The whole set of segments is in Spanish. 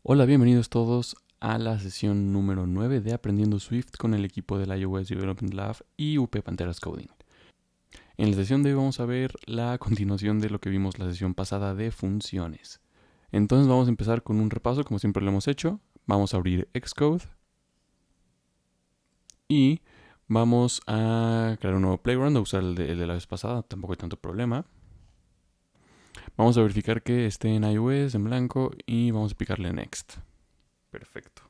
Hola, bienvenidos todos a la sesión número 9 de Aprendiendo Swift con el equipo del iOS Development Lab y UP Panteras Coding. En la sesión de hoy vamos a ver la continuación de lo que vimos la sesión pasada de funciones. Entonces vamos a empezar con un repaso como siempre lo hemos hecho. Vamos a abrir Xcode y vamos a crear un nuevo playground, a usar el de la vez pasada, tampoco hay tanto problema. Vamos a verificar que esté en iOS, en blanco, y vamos a picarle Next. Perfecto.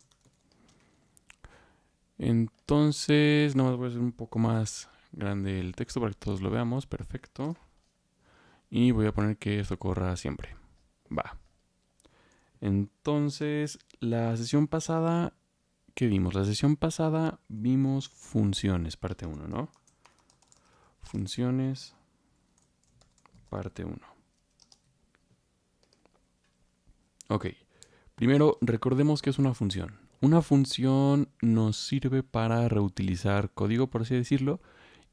Entonces, nada más voy a hacer un poco más grande el texto para que todos lo veamos. Perfecto. Y voy a poner que esto corra siempre. Va. Entonces, la sesión pasada, ¿qué vimos? La sesión pasada vimos funciones, parte 1, ¿no? Funciones, parte 1. Ok. Primero, recordemos que es una función. Una función nos sirve para reutilizar código, por así decirlo,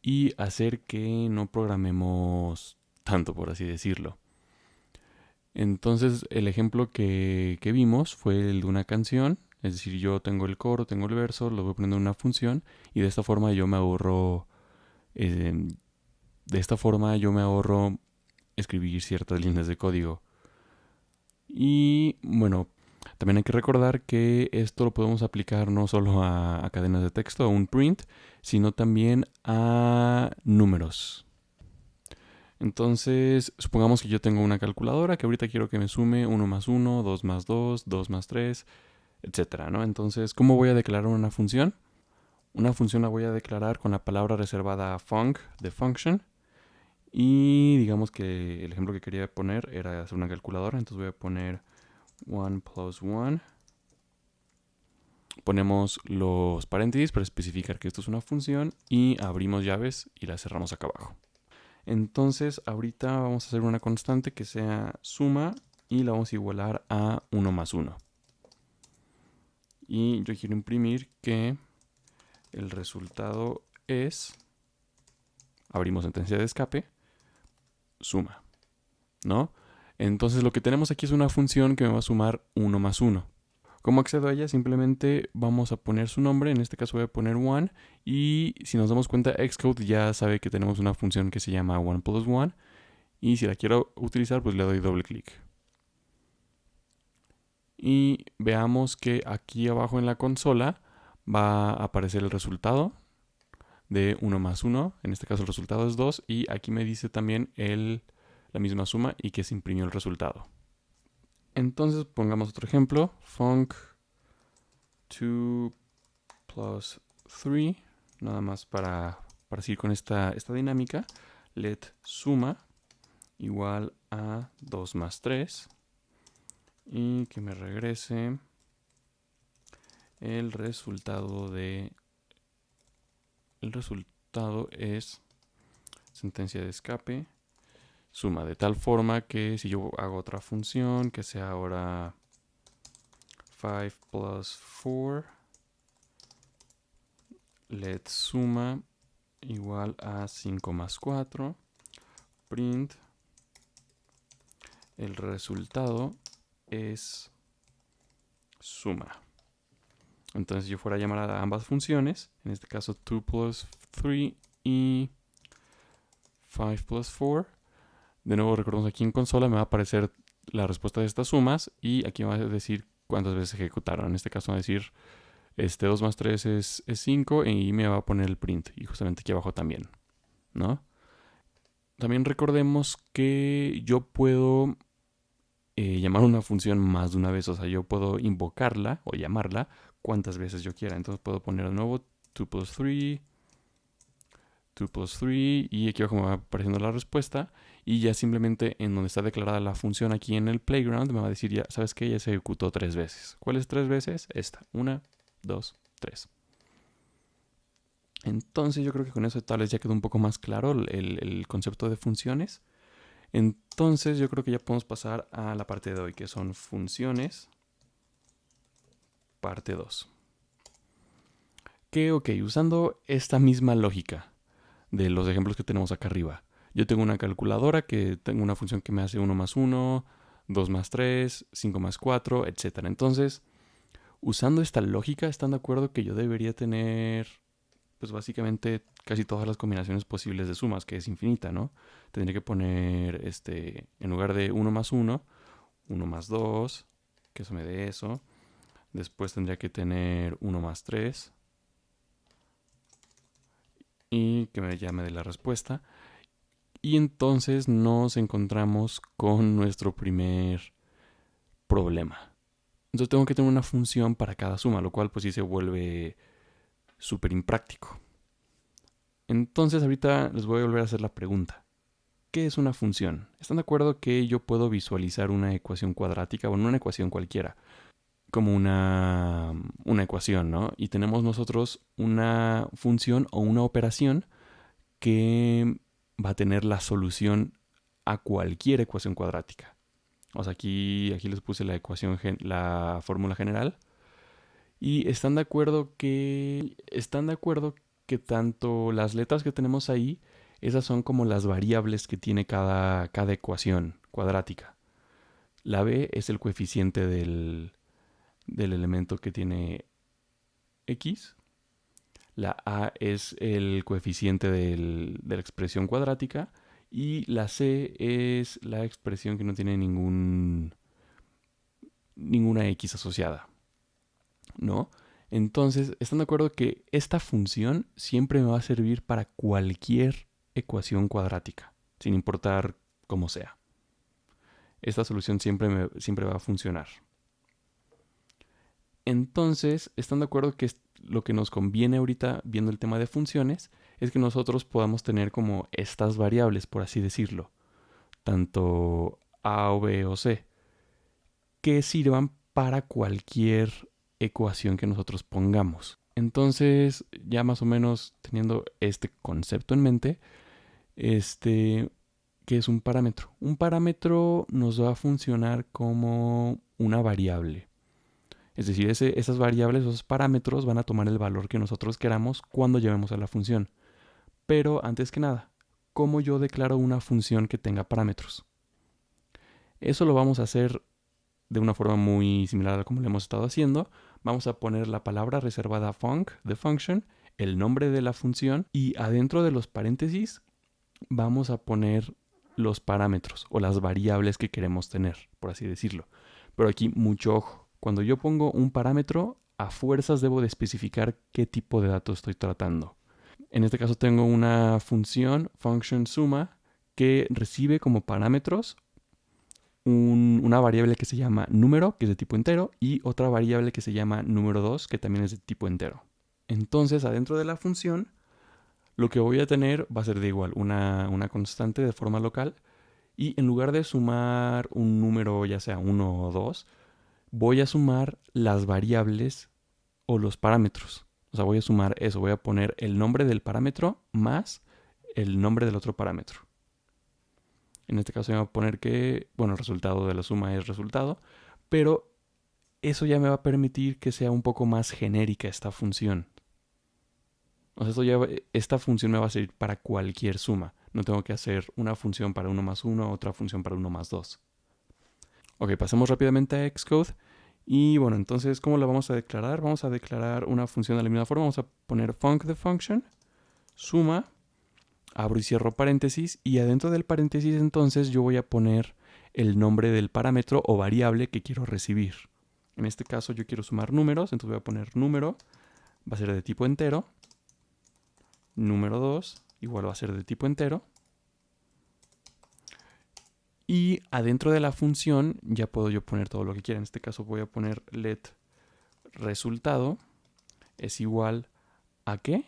y hacer que no programemos tanto, por así decirlo. Entonces, el ejemplo que vimos fue el de una canción. Es decir, yo tengo el coro, tengo el verso, lo voy poniendo en una función y de esta forma yo me ahorro escribir ciertas líneas de código. Y bueno, también hay que recordar que esto lo podemos aplicar no solo a cadenas de texto, a un print, sino también a números. Entonces, supongamos que yo tengo una calculadora que ahorita quiero que me sume 1 más 1, 2 más 2, 2 más 3, etcétera, ¿no? Entonces, ¿cómo voy a declarar una función? Una función la voy a declarar con la palabra reservada func de function. Y digamos que el ejemplo que quería poner era hacer una calculadora, entonces voy a poner 1 plus 1. Ponemos los paréntesis para especificar que esto es una función y abrimos llaves y las cerramos acá abajo. Entonces ahorita vamos a hacer una constante que sea suma y la vamos a igualar a 1 más 1. Y yo quiero imprimir que el resultado es, abrimos sentencia de escape, suma, ¿no? Entonces lo que tenemos aquí es una función que me va a sumar 1 más 1. ¿Cómo accedo a ella? Simplemente vamos a poner su nombre, en este caso voy a poner 1, y si nos damos cuenta, Xcode ya sabe que tenemos una función que se llama 1 plus 1, y si la quiero utilizar, pues le doy doble clic. Y veamos que aquí abajo en la consola va a aparecer el resultado de 1 más 1, en este caso el resultado es 2, y aquí me dice también la misma suma y que se imprimió el resultado. Entonces pongamos otro ejemplo, func 2 plus 3, nada más para seguir con esta dinámica, let suma igual a 2 más 3 y que me regrese el resultado es sentencia de escape suma, de tal forma que si yo hago otra función que sea ahora 5 plus 4, let suma igual a 5 más 4, print, el resultado es suma. Entonces si yo fuera a llamar a ambas funciones, en este caso 2 plus 3 y 5 plus 4, de nuevo recordemos aquí en consola me va a aparecer la respuesta de estas sumas y aquí va a decir cuántas veces ejecutaron. En este caso va a decir 2 más 3 es 5 y me va a poner el print y justamente aquí abajo también, ¿no? También recordemos que yo puedo llamar una función más de una vez, o sea, yo puedo invocarla o llamarla cuantas veces yo quiera. Entonces puedo poner de nuevo 2 plus 3, 2 plus 3 y aquí abajo me va apareciendo la respuesta y ya simplemente en donde está declarada la función aquí en el playground me va a decir ya, ¿sabes qué? Ya se ejecutó 3 veces. ¿Cuáles 3 veces? Esta, 1, 2, 3. Entonces yo creo que con eso tal vez ya quedó un poco más claro el concepto de funciones. Entonces yo creo que ya podemos pasar a la parte de hoy, que son funciones, parte 2. Que, ok, usando esta misma lógica de los ejemplos que tenemos acá arriba, yo tengo una calculadora que tengo una función que me hace 1 más 1, 2 más 3, 5 más 4, etc. Entonces, usando esta lógica, ¿están de acuerdo que yo debería tener, pues básicamente, casi todas las combinaciones posibles de sumas, que es infinita, ¿no? Tendría que poner, en lugar de 1 más 1, 1 más 2, que eso me dé eso. Después tendría que tener 1 más 3 y que ya me dé la respuesta. Y entonces nos encontramos con nuestro primer problema. Entonces tengo que tener una función para cada suma, lo cual pues sí se vuelve súper impráctico. Entonces ahorita les voy a volver a hacer la pregunta. ¿Qué es una función? ¿Están de acuerdo que yo puedo visualizar una ecuación cuadrática o una ecuación cualquiera como una ecuación, ¿no? Y tenemos nosotros una función o una operación que va a tener la solución a cualquier ecuación cuadrática. O sea, aquí les puse la ecuación, la fórmula general. Y están de acuerdo que tanto las letras que tenemos ahí, esas son como las variables que tiene cada ecuación cuadrática. La b es el coeficiente del elemento que tiene x. La a es el coeficiente de la expresión cuadrática. Y la c es la expresión que no tiene ninguna x asociada, ¿no? Entonces, ¿están de acuerdo que esta función siempre me va a servir para cualquier ecuación cuadrática, sin importar cómo sea? Esta solución siempre va a funcionar. Entonces, ¿están de acuerdo que lo que nos conviene ahorita, viendo el tema de funciones, es que nosotros podamos tener como estas variables, por así decirlo, tanto a o b o c, que sirvan para cualquier ecuación que nosotros pongamos? Entonces, ya más o menos teniendo este concepto en mente, ¿qué es un parámetro? Un parámetro nos va a funcionar como una variable. Es decir, esas variables, esos parámetros van a tomar el valor que nosotros queramos cuando llevemos a la función. Pero antes que nada, ¿cómo yo declaro una función que tenga parámetros? Eso lo vamos a hacer de una forma muy similar a como lo hemos estado haciendo. Vamos a poner la palabra reservada func de function, el nombre de la función, y adentro de los paréntesis vamos a poner los parámetros o las variables que queremos tener, por así decirlo. Pero aquí mucho ojo. Cuando yo pongo un parámetro, a fuerzas debo de especificar qué tipo de datos estoy tratando. En este caso tengo una función, function suma, que recibe como parámetros una variable que se llama número, que es de tipo entero, y otra variable que se llama número 2, que también es de tipo entero. Entonces, adentro de la función, lo que voy a tener va a ser de igual, una constante de forma local, y en lugar de sumar un número, ya sea 1 o 2, voy a sumar las variables o los parámetros. O sea, voy a sumar eso, voy a poner el nombre del parámetro más el nombre del otro parámetro. En este caso voy a poner que, el resultado de la suma es resultado, pero eso ya me va a permitir que sea un poco más genérica esta función. O sea, esta función me va a servir para cualquier suma. No tengo que hacer una función para 1 más 1, otra función para 1 más 2. Ok, pasemos rápidamente a Xcode. Y bueno, entonces, ¿cómo la vamos a declarar? Vamos a declarar una función de la misma forma. Vamos a poner func de function, suma, abro y cierro paréntesis, y adentro del paréntesis entonces yo voy a poner el nombre del parámetro o variable que quiero recibir. En este caso yo quiero sumar números, entonces voy a poner número, va a ser de tipo entero. Número 2 igual va a ser de tipo entero. Y adentro de la función ya puedo yo poner todo lo que quiera. En este caso voy a poner let resultado es igual a ¿qué?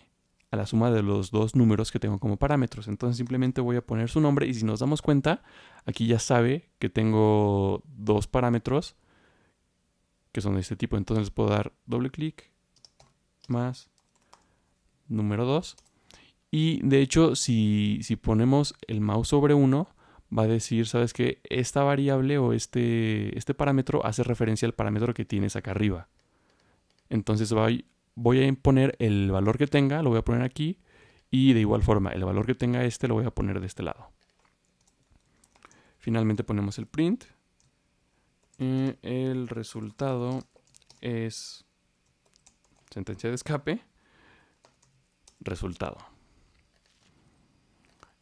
A la suma de los dos números que tengo como parámetros. Entonces simplemente voy a poner su nombre y si nos damos cuenta, aquí ya sabe que tengo dos parámetros que son de este tipo. Entonces les puedo dar doble clic más número 2. Y de hecho, si ponemos el mouse sobre uno, va a decir, ¿sabes qué? Esta variable o este parámetro hace referencia al parámetro que tienes acá arriba. Entonces voy a poner el valor que tenga, lo voy a poner aquí. Y de igual forma, el valor que tenga lo voy a poner de este lado. Finalmente ponemos el print. El resultado es sentencia de escape, resultado.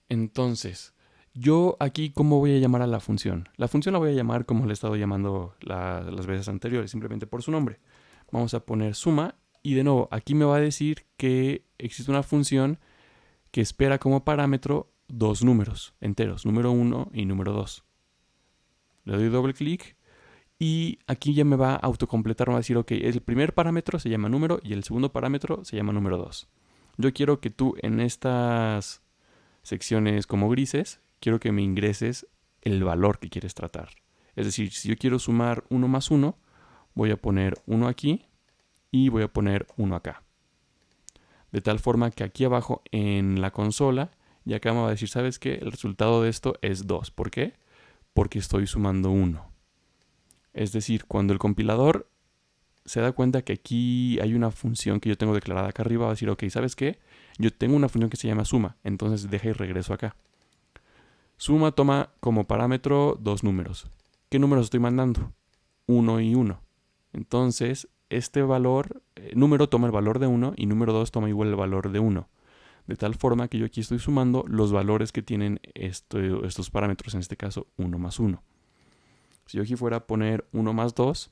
Entonces, yo aquí, ¿cómo voy a llamar a la función? La función la voy a llamar como le he estado llamando las veces anteriores, simplemente por su nombre. Vamos a poner suma y de nuevo, aquí me va a decir que existe una función que espera como parámetro dos números enteros, número 1 y número 2. Le doy doble clic y aquí ya me va a autocompletar, me va a decir, ok, el primer parámetro se llama número y el segundo parámetro se llama número 2. Yo quiero que tú en estas secciones como grises, quiero que me ingreses el valor que quieres tratar. Es decir, si yo quiero sumar 1 más 1, voy a poner 1 aquí y voy a poner 1 acá. De tal forma que aquí abajo en la consola, y acá me va a decir, ¿sabes qué? El resultado de esto es 2. ¿Por qué? Porque estoy sumando 1. Es decir, cuando el compilador se da cuenta que aquí hay una función que yo tengo declarada acá arriba, va a decir, ok, ¿sabes qué? Yo tengo una función que se llama suma, entonces deja y regreso acá. Suma toma como parámetro dos números. ¿Qué números estoy mandando? 1 y 1. Entonces, este valor, número toma el valor de 1 y número 2 toma igual el valor de 1. De tal forma que yo aquí estoy sumando los valores que tienen estos parámetros, en este caso 1 más 1. Si yo aquí fuera a poner 1 más 2,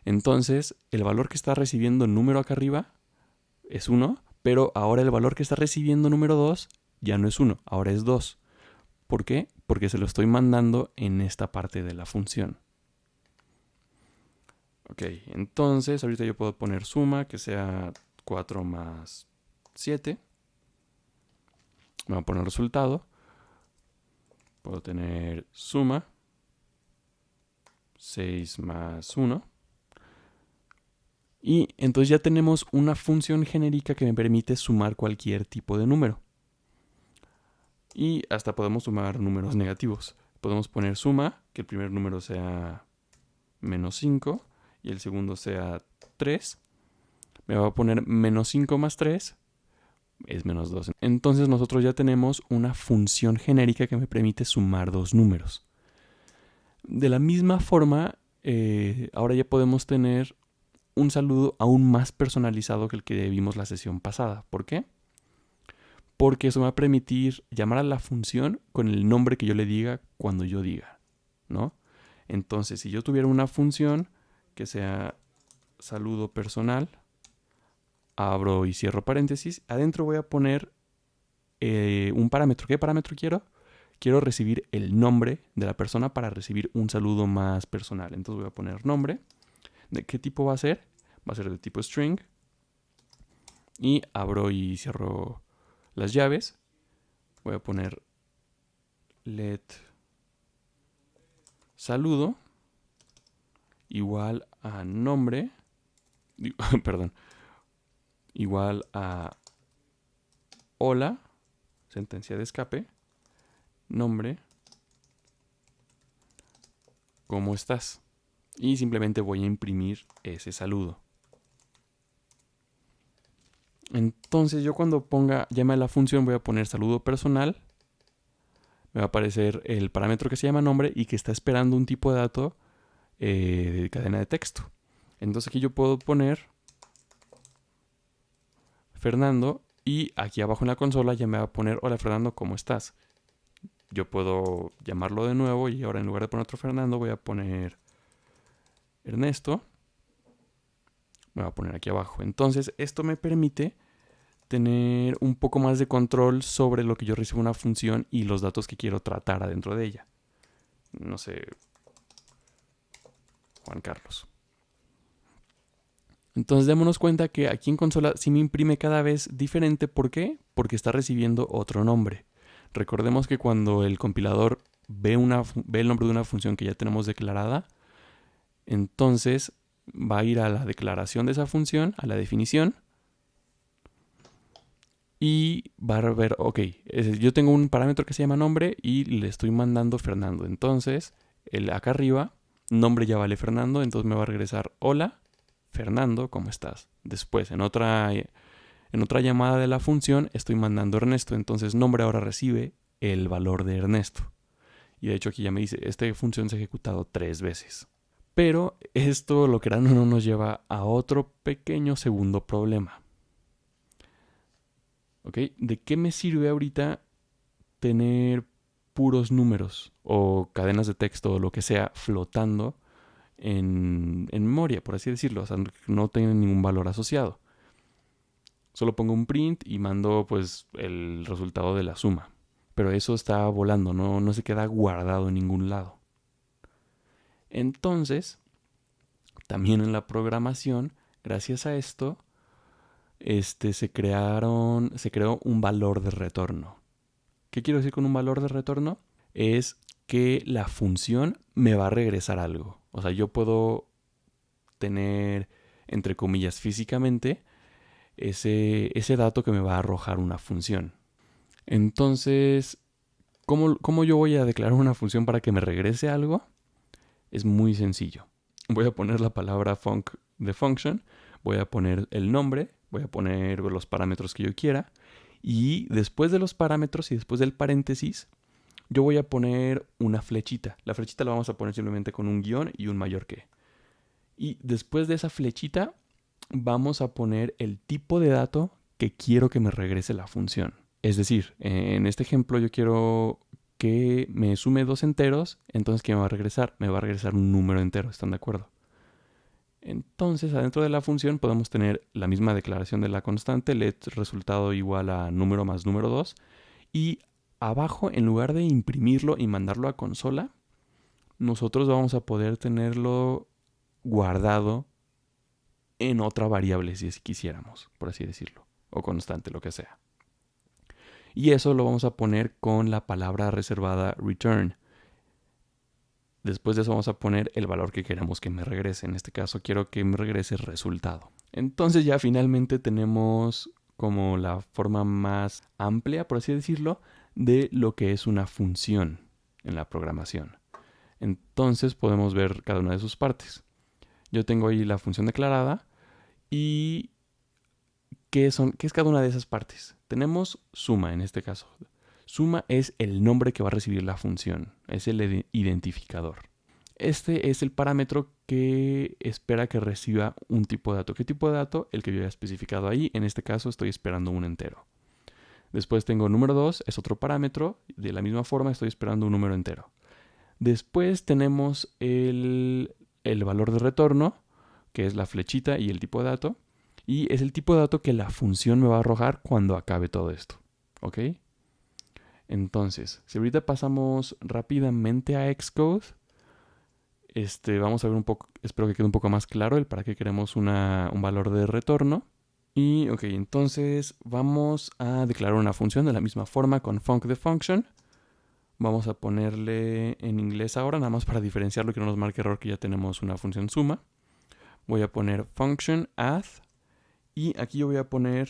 entonces el valor que está recibiendo el número acá arriba es 1, pero ahora el valor que está recibiendo número 2 ya no es 1, ahora es 2. ¿Por qué? Porque se lo estoy mandando en esta parte de la función. Ok, entonces ahorita yo puedo poner suma que sea 4 más 7. Me voy a poner resultado. Puedo tener suma 6 más 1. Y entonces ya tenemos una función genérica que me permite sumar cualquier tipo de número. Y hasta podemos sumar números negativos. Podemos poner suma, que el primer número sea menos 5 y el segundo sea 3. Me va a poner menos 5 más 3 es menos 2. Entonces nosotros ya tenemos una función genérica que me permite sumar dos números. De la misma forma, ahora ya podemos tener un saludo aún más personalizado que el que vimos la sesión pasada. ¿Por qué? Porque eso me va a permitir llamar a la función con el nombre que yo le diga cuando yo diga, ¿no? Entonces, si yo tuviera una función que sea saludo personal, abro y cierro paréntesis, adentro voy a poner un parámetro. ¿Qué parámetro quiero? Quiero recibir el nombre de la persona para recibir un saludo más personal. Entonces voy a poner nombre. ¿De qué tipo va a ser? Va a ser de tipo string. Y abro y cierro las llaves. Voy a poner let saludo igual a nombre. Perdón. Igual a hola, sentencia de escape, nombre, ¿cómo estás? Y simplemente voy a imprimir ese saludo. Entonces yo cuando llame a la función voy a poner saludo personal. Me va a aparecer el parámetro que se llama nombre y que está esperando un tipo de dato de cadena de texto. Entonces aquí yo puedo poner Fernando y aquí abajo en la consola ya me va a poner hola Fernando, ¿cómo estás? Yo puedo llamarlo de nuevo y ahora en lugar de poner otro Fernando voy a poner Ernesto. Me va a poner aquí abajo. Entonces esto me permite tener un poco más de control sobre lo que yo recibo una función y los datos que quiero tratar adentro de ella. No sé, Juan Carlos. Entonces démonos cuenta que aquí en consola sí me imprime cada vez diferente. ¿Por qué? Porque está recibiendo otro nombre. Recordemos que cuando el compilador ve el nombre de una función que ya tenemos declarada, entonces va a ir a la declaración de esa función, a la definición, y va a ver, ok, yo tengo un parámetro que se llama nombre y le estoy mandando Fernando. Entonces, acá arriba, nombre ya vale Fernando, entonces me va a regresar hola, Fernando, ¿cómo estás? Después, en otra llamada de la función, estoy mandando Ernesto, entonces nombre ahora recibe el valor de Ernesto. Y de hecho aquí ya me dice, esta función se ha ejecutado 3 veces. Pero esto, lo que era, no nos lleva a otro pequeño segundo problema. ¿Ok? ¿De qué me sirve ahorita tener puros números o cadenas de texto o lo que sea flotando en memoria, por así decirlo? O sea, no tienen ningún valor asociado. Solo pongo un print y mando pues el resultado de la suma. Pero eso está volando, no se queda guardado en ningún lado. Entonces, también en la programación, gracias a esto, se creó un valor de retorno. ¿Qué quiero decir con un valor de retorno? Es que la función me va a regresar algo. O sea, yo puedo tener, entre comillas, físicamente, ese dato que me va a arrojar una función. Entonces, ¿cómo yo voy a declarar una función para que me regrese algo? Es muy sencillo. Voy a poner la palabra func de function, voy a poner el nombre, voy a poner los parámetros que yo quiera, y después de los parámetros y después del paréntesis, yo voy a poner una flechita. La flechita la vamos a poner simplemente con un guión y un mayor que. Y después de esa flechita, vamos a poner el tipo de dato que quiero que me regrese la función. Es decir, en este ejemplo yo quiero que me sume 2 enteros, entonces ¿qué me va a regresar? Me va a regresar un número entero, ¿están de acuerdo? Entonces, adentro de la función podemos tener la misma declaración de la constante, let resultado igual a número más número 2, y abajo, en lugar de imprimirlo y mandarlo a consola, nosotros vamos a poder tenerlo guardado en otra variable si quisiéramos, por así decirlo, o constante, lo que sea. Y eso lo vamos a poner con la palabra reservada return. Después de eso vamos a poner el valor que queremos que me regrese. En este caso quiero que me regrese resultado. Entonces ya finalmente tenemos como la forma más amplia, por así decirlo, de lo que es una función en la programación. Entonces podemos ver cada una de sus partes. Yo tengo ahí la función declarada y ¿qué es cada una de esas partes? Tenemos suma en este caso. Suma es el nombre que va a recibir la función, es el identificador. Este es el parámetro que espera que reciba un tipo de dato. ¿Qué tipo de dato? El que yo haya especificado ahí. En este caso estoy esperando un entero. Después tengo número 2, es otro parámetro. De la misma forma estoy esperando un número entero. Después tenemos el valor de retorno, que es la flechita y el tipo de dato. Y es el tipo de dato que la función me va a arrojar cuando acabe todo esto. ¿Ok? Entonces, si ahorita pasamos rápidamente a Xcode, vamos a ver un poco, espero que quede un poco más claro el para qué queremos un valor de retorno. Y ok, entonces vamos a declarar una función de la misma forma con func de function. Vamos a ponerle en inglés ahora, nada más para diferenciarlo y que no nos marque error que ya tenemos una función suma. Voy a poner function add y aquí yo voy a poner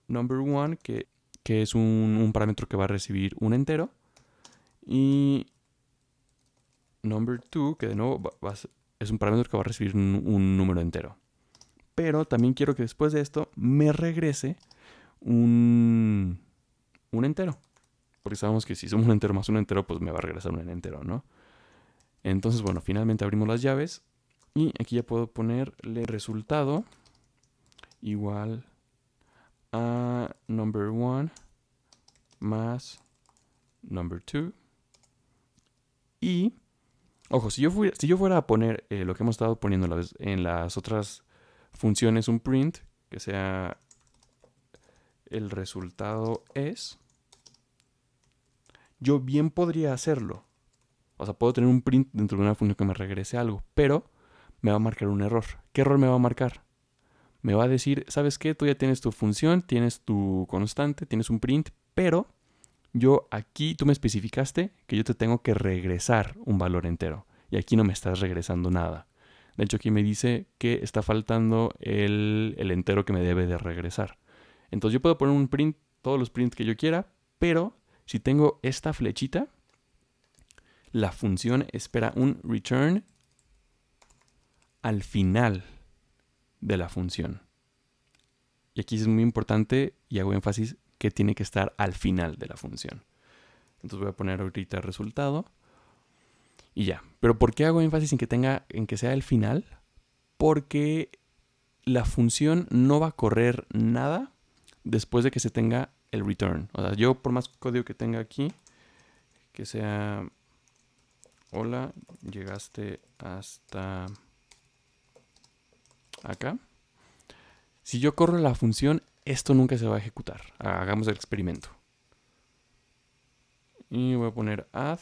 number one, que es un parámetro que va a recibir un entero. Y number 2, que de nuevo es un parámetro que va a recibir un número entero. Pero también quiero que después de esto me regrese un entero. Porque sabemos que si somos un entero más un entero, pues me va a regresar un entero, ¿no? Entonces, bueno, finalmente abrimos las llaves. Y aquí ya puedo ponerle resultado igual a number 1 más number 2. Y, ojo, si yo fuera a poner lo que hemos estado poniendo en las otras funciones, un print, que sea el resultado es, yo bien podría hacerlo. O sea, puedo tener un print dentro de una función que me regrese algo, pero me va a marcar un error. ¿Qué error me va a marcar? Me va a decir, ¿sabes qué? Tú ya tienes tu función, tienes tu constante, tienes un print, pero yo aquí, tú me especificaste que yo te tengo que regresar un valor entero. Y aquí no me estás regresando nada. De hecho, aquí me dice que está faltando el entero que me debe de regresar. Entonces yo puedo poner un print, todos los prints que yo quiera, pero si tengo esta flechita, la función espera un return al final de la función. Y aquí es muy importante y hago énfasis que tiene que estar al final de la función. Entonces voy a poner ahorita resultado. Y ya. Pero ¿por qué hago énfasis en que sea el final? Porque la función no va a correr nada después de que se tenga el return. O sea, yo por más código que tenga aquí, que sea hola, llegaste hasta acá. Si yo corro la función, esto nunca se va a ejecutar. Hagamos el experimento. Y voy a poner add.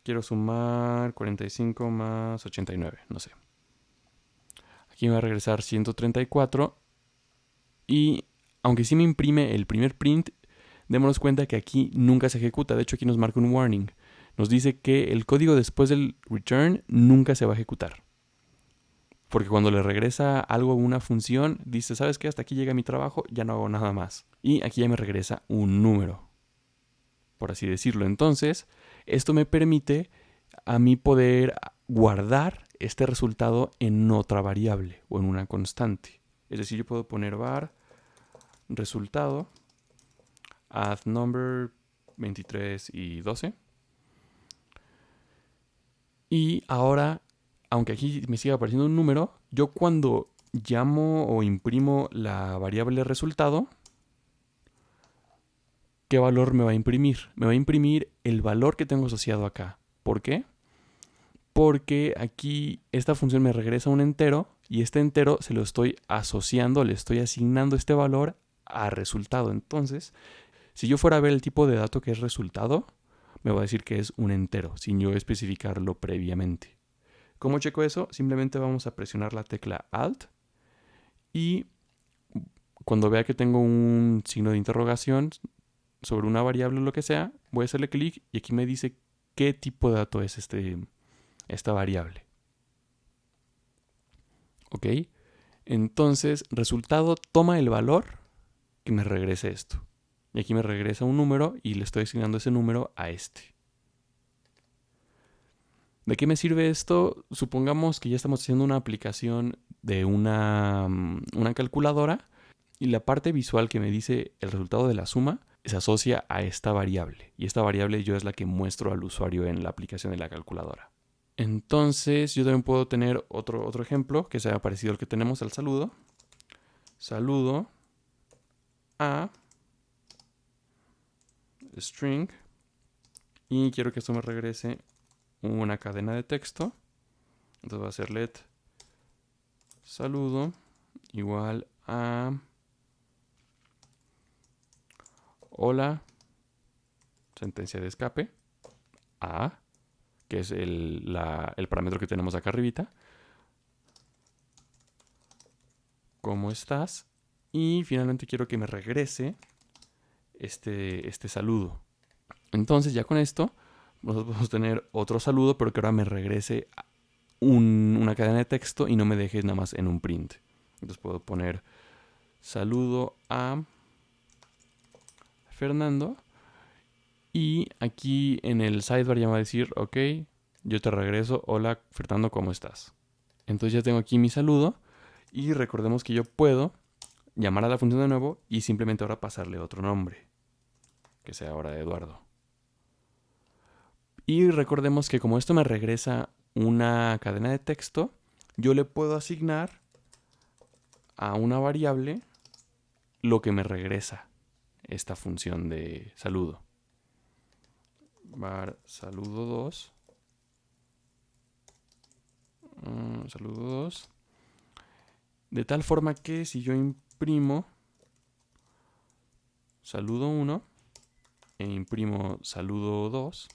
Quiero sumar 45 más 89, no sé. Aquí me va a regresar 134. Y aunque sí me imprime el primer print, démonos cuenta que aquí nunca se ejecuta. De hecho, aquí nos marca un warning. Nos dice que el código después del return nunca se va a ejecutar. Porque cuando le regresa algo a una función, dice, ¿sabes qué? Hasta aquí llega mi trabajo, ya no hago nada más. Y aquí ya me regresa un número, por así decirlo. Entonces, esto me permite a mí poder guardar este resultado en otra variable o en una constante. Es decir, yo puedo poner var resultado add number 23 y 12. Y ahora, aunque aquí me siga apareciendo un número, yo cuando llamo o imprimo la variable resultado, ¿qué valor me va a imprimir? Me va a imprimir el valor que tengo asociado acá. ¿Por qué? Porque aquí esta función me regresa un entero y este entero se lo estoy asociando, le estoy asignando este valor a resultado. Entonces, si yo fuera a ver el tipo de dato que es resultado, me va a decir que es un entero, sin yo especificarlo previamente. ¿Cómo checo eso? Simplemente vamos a presionar la tecla Alt y cuando vea que tengo un signo de interrogación sobre una variable o lo que sea, voy a hacerle clic y aquí me dice qué tipo de dato es esta variable. ¿Ok? Entonces, resultado toma el valor que me regrese esto. Y aquí me regresa un número y le estoy asignando ese número a este. ¿De qué me sirve esto? Supongamos que ya estamos haciendo una aplicación de una calculadora y la parte visual que me dice el resultado de la suma se asocia a esta variable. Y esta variable yo es la que muestro al usuario en la aplicación de la calculadora. Entonces yo también puedo tener otro ejemplo que sea parecido al que tenemos al saludo. Saludo a string y quiero que esto me regrese una cadena de texto. Entonces va a ser let saludo igual a hola sentencia de escape a, que es el parámetro que tenemos acá arribita. ¿Cómo estás? Y finalmente quiero que me regrese este saludo. Entonces ya con esto nosotros podemos tener otro saludo, pero que ahora me regrese una cadena de texto y no me deje nada más en un print. Entonces puedo poner saludo a Fernando y aquí en el sidebar ya me va a decir, ok, yo te regreso, hola Fernando, ¿cómo estás? Entonces ya tengo aquí mi saludo y recordemos que yo puedo llamar a la función de nuevo y simplemente ahora pasarle otro nombre, que sea ahora Eduardo. Y recordemos que como esto me regresa una cadena de texto, yo le puedo asignar a una variable lo que me regresa esta función de saludo. Var saludo 2. Saludo 2. De tal forma que si yo imprimo saludo 1 e imprimo saludo 2,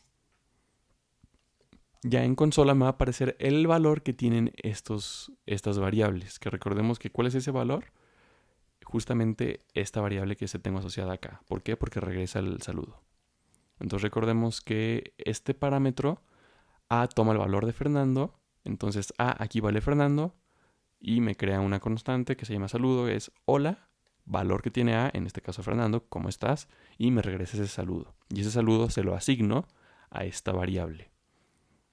ya en consola me va a aparecer el valor que tienen estas variables. Que recordemos que ¿cuál es ese valor? Justamente esta variable que se tengo asociada acá. ¿Por qué? Porque regresa el saludo. Entonces recordemos que este parámetro A toma el valor de Fernando. Entonces A aquí vale Fernando y me crea una constante que se llama saludo. Es hola, valor que tiene A, en este caso Fernando, ¿cómo estás? Y me regresa ese saludo. Y ese saludo se lo asigno a esta variable.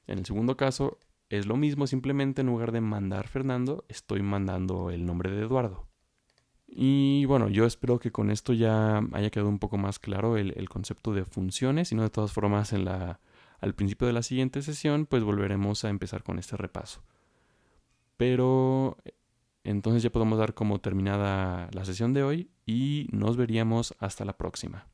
En el segundo caso es lo mismo, simplemente en lugar de mandar Fernando, estoy mandando el nombre de Eduardo. Y bueno, yo espero que con esto ya haya quedado un poco más claro el concepto de funciones, y no de todas formas en la al principio de la siguiente sesión, pues volveremos a empezar con este repaso. Pero entonces ya podemos dar como terminada la sesión de hoy y nos veríamos hasta la próxima.